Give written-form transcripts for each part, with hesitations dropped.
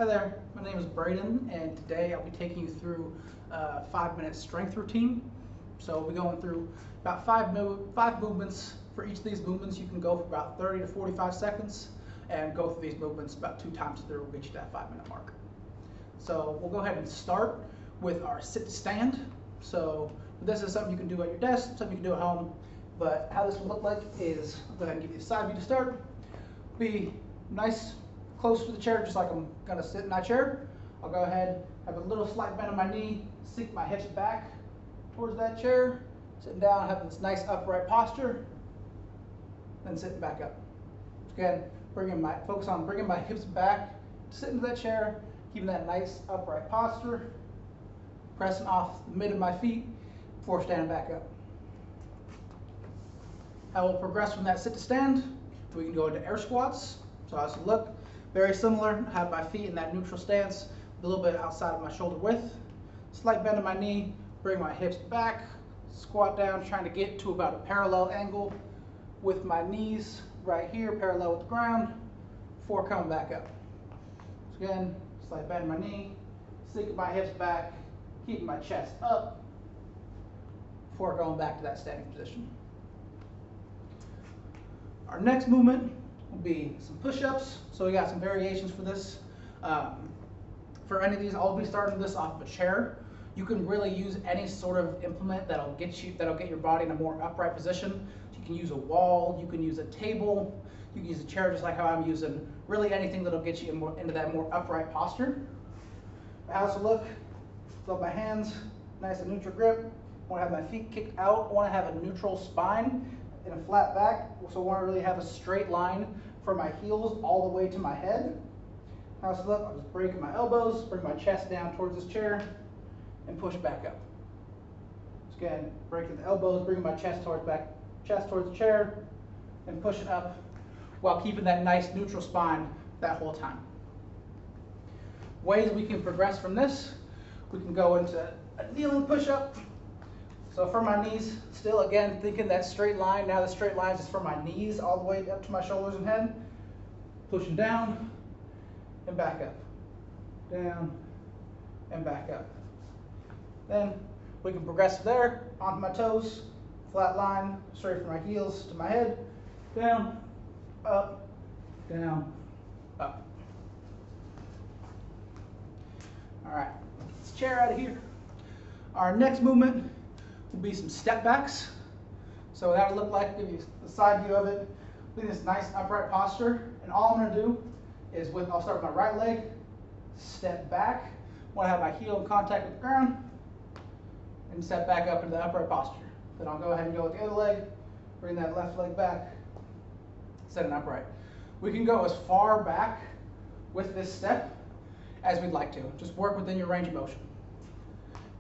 Hi there, my name is Braden, and today I'll be taking you through a 5-minute strength routine. So we'll be going through about five movements. For each of these movements, you can go for about 30 to 45 seconds and go through these movements about 2 times through. We'll get you that 5-minute mark. So we'll go ahead and start with our sit to stand. So this is something you can do at your desk, something you can do at home. But how this will look like is, I'll go ahead and give you a side view to start. Be nice, close to the chair, just like I'm gonna sit in that chair. I'll go ahead, have a little slight bend in my knee, sink my hips back towards that chair, sitting down, having this nice upright posture, then sitting back up. Again, focus on bringing my hips back, sit into that chair, keeping that nice upright posture, pressing off the mid of my feet before standing back up. I will progress from that sit to stand. We can go into air squats. So as you look, very similar. I have my feet in that neutral stance, a little bit outside of my shoulder width. Slight bend in my knee, bring my hips back, squat down, trying to get to about a parallel angle with my knees right here, parallel with the ground, before coming back up. So again, slight bend in my knee, sinking my hips back, keeping my chest up, before going back to that standing position. Our next movement will be some push-ups. So we got some variations for this. For any of these, I'll be starting this off of a chair. You can really use any sort of implement that'll get your body in a more upright position. You can use a wall, you can use a table, you can use a chair just like how I'm using. Really anything that'll get you into that more upright posture. How does it look? Flip my hands, nice and neutral grip. I want to have my feet kicked out. I want to have a neutral spine and a flat back. So I want to really have a straight line from my heels all the way to my head. How does it look? I'm just breaking my elbows, bring my chest down towards this chair, and push back up. So again, breaking the elbows, bringing my chest towards the chair, and pushing up while keeping that nice neutral spine that whole time. Ways we can progress from this, we can go into a kneeling push-up. So for my knees, still again, thinking that straight line. Now the straight line is from my knees all the way up to my shoulders and head. Pushing down and back up. Down and back up. Then we can progress there, onto my toes, flat line, straight from my heels to my head. Down, up, down, up. All right, get this chair out of here. Our next movement will be some step backs. So that'll look like, give you a side view of it, in this nice upright posture. And all I'm gonna do is I'll start with my right leg, step back. I wanna have my heel in contact with the ground, and step back up into the upright posture. Then I'll go ahead and go with the other leg, bring that left leg back, set it upright. We can go as far back with this step as we'd like to. Just work within your range of motion.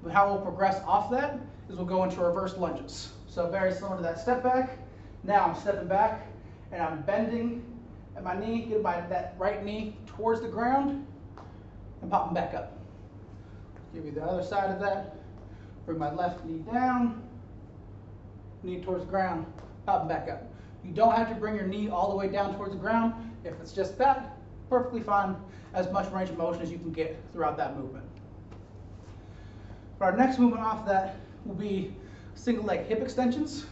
But how we'll progress off that is we'll go into reverse lunges. So very similar to that step back. Now I'm stepping back and I'm bending at my knee, getting that right knee towards the ground and popping back up. Give you the other side of that. Bring my left knee down, knee towards the ground, popping back up. You don't have to bring your knee all the way down towards the ground. If it's just that, perfectly fine. As much range of motion as you can get throughout that movement. Our next movement off that will be single leg hip extensions.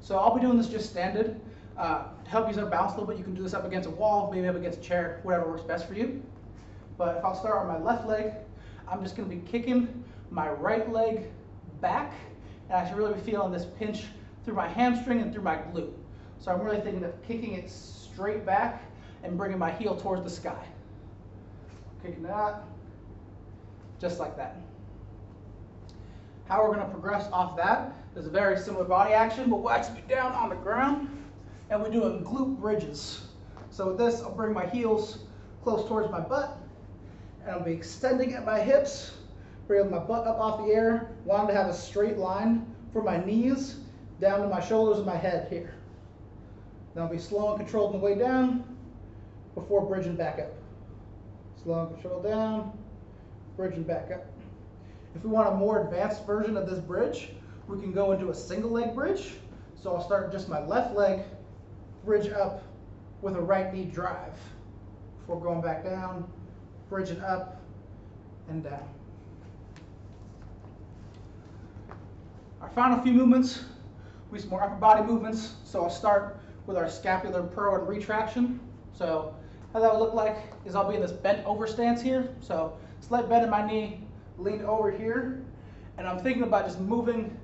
So I'll be doing this just standard. To help you balance a little bit, you can do this up against a wall, maybe up against a chair, whatever works best for you. But if I'll start on my left leg, I'm just going to be kicking my right leg back, and I should really be feeling this pinch through my hamstring and through my glute. So I'm really thinking of kicking it straight back and bringing my heel towards the sky. Kicking that, just like that. How we're going to progress off that is a very similar body action, but we'll actually be down on the ground, and we're doing glute bridges. So with this, I'll bring my heels close towards my butt, and I'll be extending at my hips, bring my butt up off the air, wanting to have a straight line from my knees down to my shoulders and my head here. Then I'll be slow and controlled on the way down before bridging back up. Slow and controlled down, bridging back up. If we want a more advanced version of this bridge, we can go into a single leg bridge. So I'll start just my left leg, bridge up with a right knee drive before going back down, bridging up and down. Our final few movements, we some more upper body movements. So I'll start with our scapular purl and retraction. So how that would look like is I'll be in this bent over stance here. So slight bend in my knee, leaned over here, and I'm thinking about just moving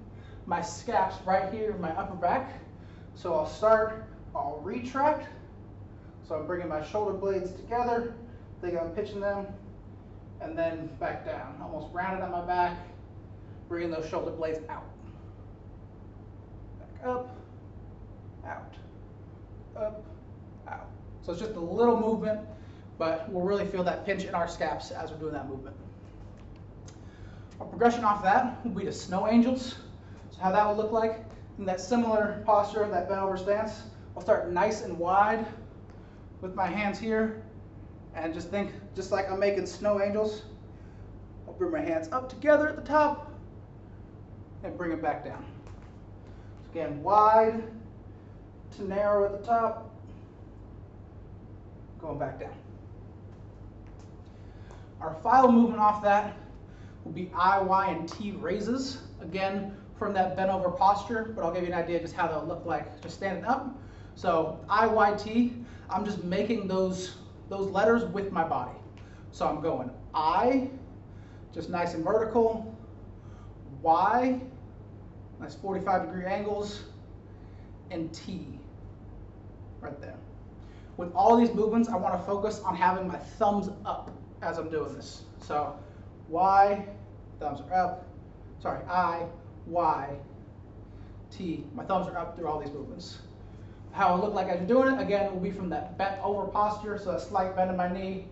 my scaps right here in my upper back. So I'll retract. So I'm bringing my shoulder blades together, think I'm pitching them, and then back down. Almost rounded on my back, bringing those shoulder blades out. Back up, out, up, out. So it's just a little movement, but we'll really feel that pinch in our scaps as we're doing that movement. Our progression off that will be to snow angels. So how that would look like, in that similar posture, that bent over stance, I'll start nice and wide with my hands here, and just think, just like I'm making snow angels, I'll bring my hands up together at the top and bring it back down. So again, wide to narrow at the top, going back down. Our final movement off that will be I, Y, and T raises. Again, from that bent over posture, but I'll give you an idea just how they'll look like just standing up. So I, Y, T, I'm just making those letters with my body. So I'm going I, just nice and vertical, Y, nice 45-degree angles, and T, right there. With all these movements, I want to focus on having my thumbs up as I'm doing this. So Y, thumbs are up, sorry, I, Y, T, my thumbs are up through all these movements. How it'll look like as you're doing it, again, will be from that bent over posture, so a slight bend in my knee,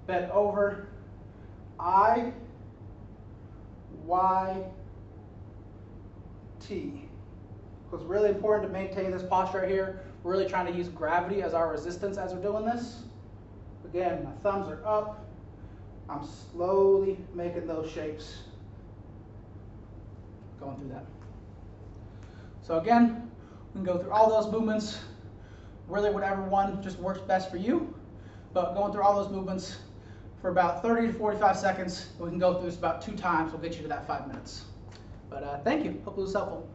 bent over, I, Y, T. So it's really important to maintain this posture right here. We're really trying to use gravity as our resistance as we're doing this. Again, my thumbs are up. I'm slowly making those shapes, going through that. So again, we can go through all those movements, really whatever one just works best for you, but going through all those movements for about 30 to 45 seconds. We can go through this about 2 times. We'll get you to that 5 minutes. But thank you. Hope it was helpful.